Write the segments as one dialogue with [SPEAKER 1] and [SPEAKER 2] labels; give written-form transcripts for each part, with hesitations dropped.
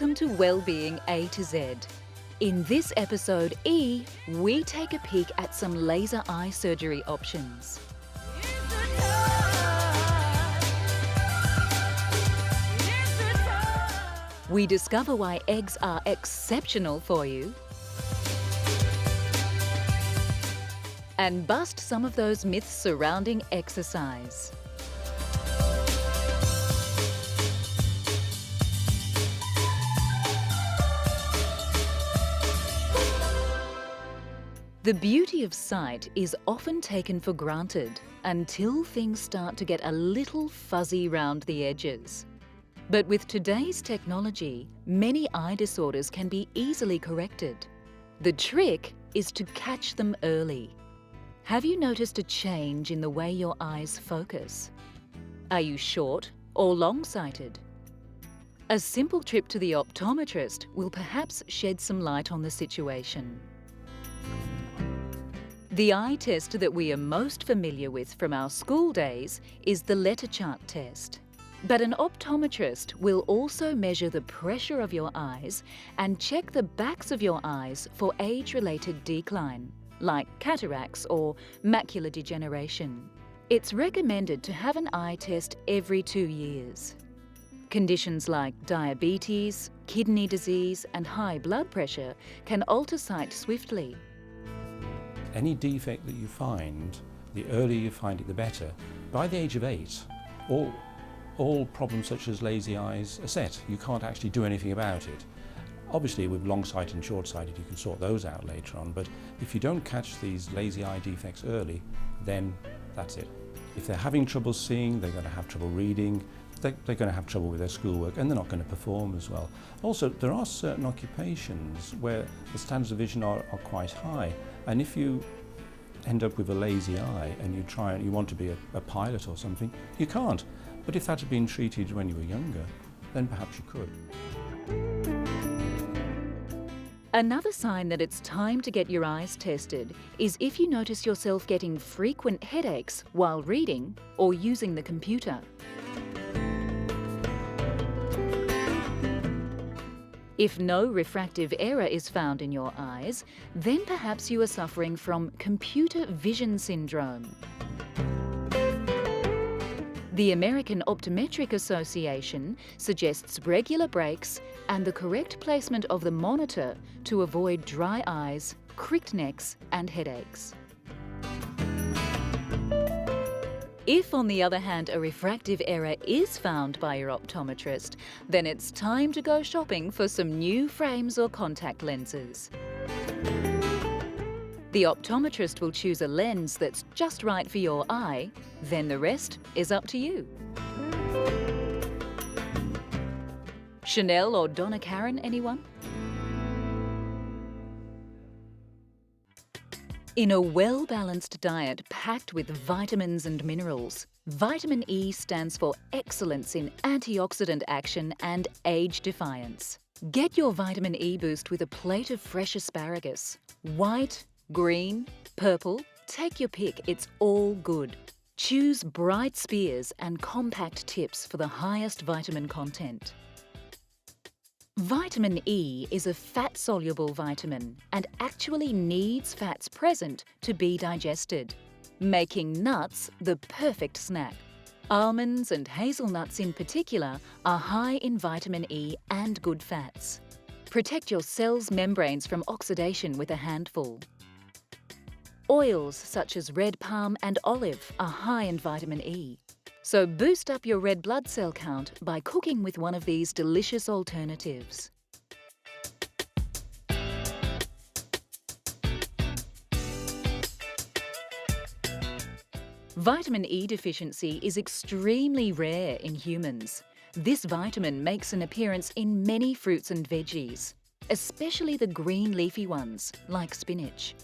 [SPEAKER 1] Welcome to Wellbeing A to Z. In this episode E, we take a peek at some laser eye surgery options. We discover why eggs are exceptional for you and bust some of those myths surrounding exercise. The beauty of sight is often taken for granted until things start to get a little fuzzy round the edges. But with today's technology, many eye disorders can be easily corrected. The trick is to catch them early. Have you noticed a change in the way your eyes focus? Are you short or long-sighted? A simple trip to the optometrist will perhaps shed some light on the situation. The eye test that we are most familiar with from our school days is the letter chart test. But an optometrist will also measure the pressure of your eyes and check the backs of your eyes for age-related decline, like cataracts or macular degeneration. It's recommended to have an eye test every 2 years. Conditions like diabetes, kidney disease, and high blood pressure can alter sight swiftly.
[SPEAKER 2] Any defect that you find, the earlier you find it, the better. By the age of 8, all problems such as lazy eyes are set. You can't actually do anything about it. Obviously, with long-sighted and short-sighted, you can sort those out later on, but if you don't catch these lazy eye defects early, then that's it. If they're having trouble seeing, they're going to have trouble reading, they're going to have trouble with their schoolwork, and they're not going to perform as well. Also, there are certain occupations where the standards of vision are quite high, and if you end up with a lazy eye and you want to be a pilot or something, you can't. But if that had been treated when you were younger, then perhaps you could.
[SPEAKER 1] Another sign that it's time to get your eyes tested is if you notice yourself getting frequent headaches while reading or using the computer. If no refractive error is found in your eyes, then perhaps you are suffering from computer vision syndrome. The American Optometric Association suggests regular breaks and the correct placement of the monitor to avoid dry eyes, cricked necks, and headaches. If, on the other hand, a refractive error is found by your optometrist, then it's time to go shopping for some new frames or contact lenses. The optometrist will choose a lens that's just right for your eye, then the rest is up to you. Chanel or Donna Karan, anyone? In a well-balanced diet packed with vitamins and minerals, vitamin E stands for excellence in antioxidant action and age defiance. Get your vitamin E boost with a plate of fresh asparagus. White, green, purple, take your pick, it's all good. Choose bright spears and compact tips for the highest vitamin content. Vitamin E is a fat-soluble vitamin and actually needs fats present to be digested, making nuts the perfect snack. Almonds and hazelnuts in particular are high in vitamin E and good fats. Protect your cells' membranes from oxidation with a handful. Oils such as red palm and olive are high in vitamin E. So boost up your red blood cell count by cooking with one of these delicious alternatives. Vitamin E deficiency is extremely rare in humans. This vitamin makes an appearance in many fruits and veggies, especially the green leafy ones, like spinach.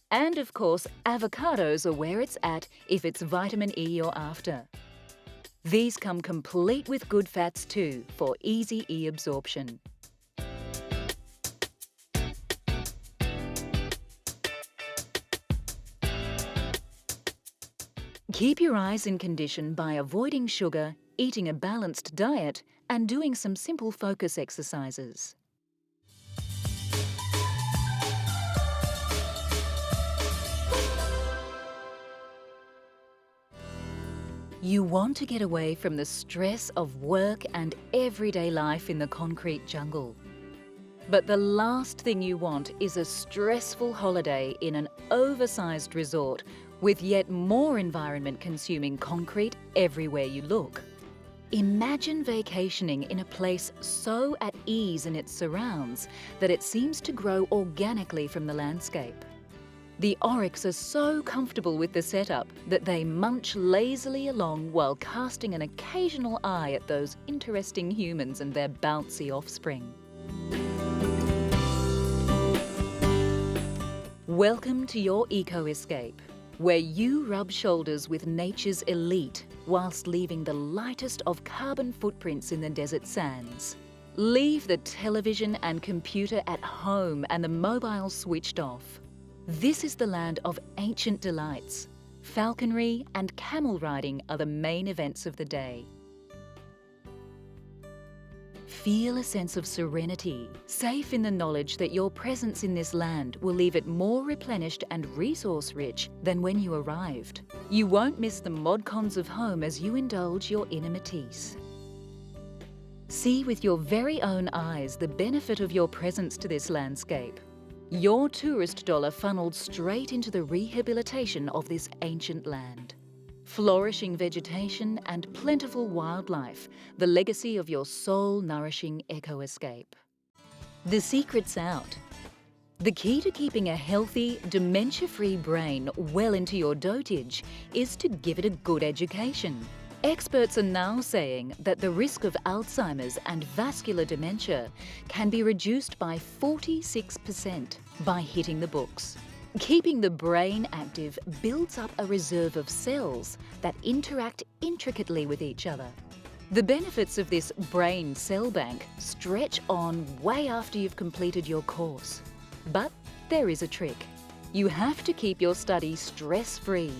[SPEAKER 1] And of course, avocados are where it's at if it's vitamin E you're after. These come complete with good fats too, for easy E absorption. Keep your eyes in condition by avoiding sugar, eating a balanced diet, and doing some simple focus exercises. You want to get away from the stress of work and everyday life in the concrete jungle. But the last thing you want is a stressful holiday in an oversized resort with yet more environment-consuming concrete everywhere you look. Imagine vacationing in a place so at ease in its surrounds that it seems to grow organically from the landscape. The oryx are so comfortable with the setup that they munch lazily along while casting an occasional eye at those interesting humans and their bouncy offspring. Welcome to your eco-escape, where you rub shoulders with nature's elite whilst leaving the lightest of carbon footprints in the desert sands. Leave the television and computer at home and the mobile switched off. This is the land of ancient delights. Falconry and camel riding are the main events of the day. Feel a sense of serenity, safe in the knowledge that your presence in this land will leave it more replenished and resource-rich than when you arrived. You won't miss the mod-cons of home as you indulge your inner Matisse. See with your very own eyes the benefit of your presence to this landscape. Your tourist dollar funneled straight into the rehabilitation of this ancient land. Flourishing vegetation and plentiful wildlife, the legacy of your soul-nourishing eco-escape. The secret's out. The key to keeping a healthy, dementia-free brain well into your dotage is to give it a good education. Experts are now saying that the risk of Alzheimer's and vascular dementia can be reduced by 46% by hitting the books. Keeping the brain active builds up a reserve of cells that interact intricately with each other. The benefits of this brain cell bank stretch on way after you've completed your course. But there is a trick. You have to keep your study stress-free.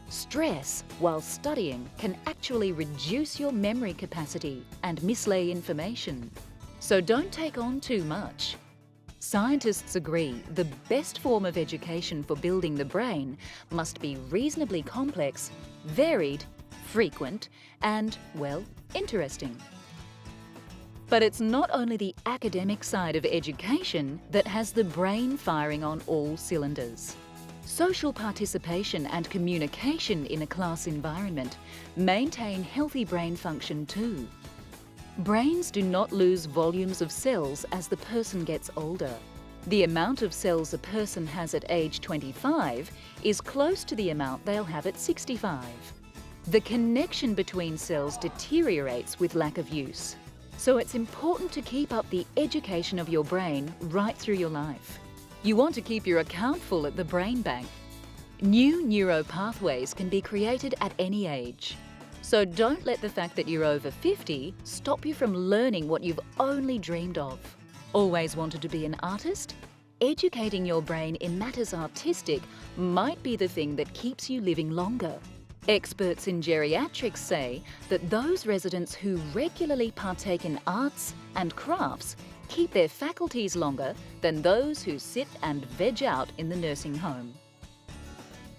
[SPEAKER 1] Stress while studying can actually reduce your memory capacity and mislay information. So don't take on too much. Scientists agree the best form of education for building the brain must be reasonably complex, varied, frequent, and, well, interesting. But it's not only the academic side of education that has the brain firing on all cylinders. Social participation and communication in a class environment maintain healthy brain function too. Brains do not lose volumes of cells as the person gets older. The amount of cells a person has at age 25 is close to the amount they'll have at 65. The connection between cells deteriorates with lack of use. So it's important to keep up the education of your brain right through your life. You want to keep your account full at the brain bank. New neuro pathways can be created at any age. So don't let the fact that you're over 50 stop you from learning what you've only dreamed of. Always wanted to be an artist? Educating your brain in matters artistic might be the thing that keeps you living longer. Experts in geriatrics say that those residents who regularly partake in arts and crafts keep their faculties longer than those who sit and veg out in the nursing home.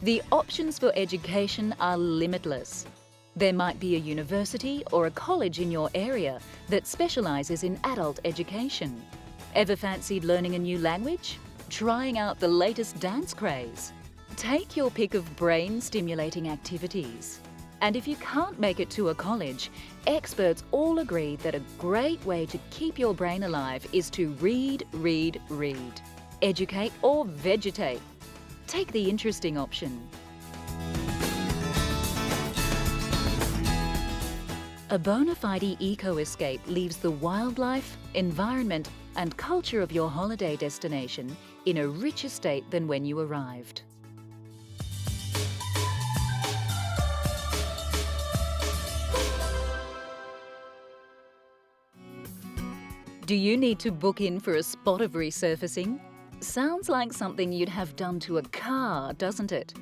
[SPEAKER 1] The options for education are limitless. There might be a university or a college in your area that specialises in adult education. Ever fancied learning a new language? Trying out the latest dance craze? Take your pick of brain-stimulating activities. And if you can't make it to a college, experts all agree that a great way to keep your brain alive is to read, read, read. Educate or vegetate. Take the interesting option. A bona fide eco-escape leaves the wildlife, environment and culture of your holiday destination in a richer state than when you arrived. Do you need to book in for a spot of resurfacing? Sounds like something you'd have done to a car, doesn't it?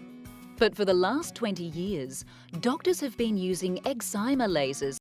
[SPEAKER 1] But for the last 20 years, doctors have been using excimer lasers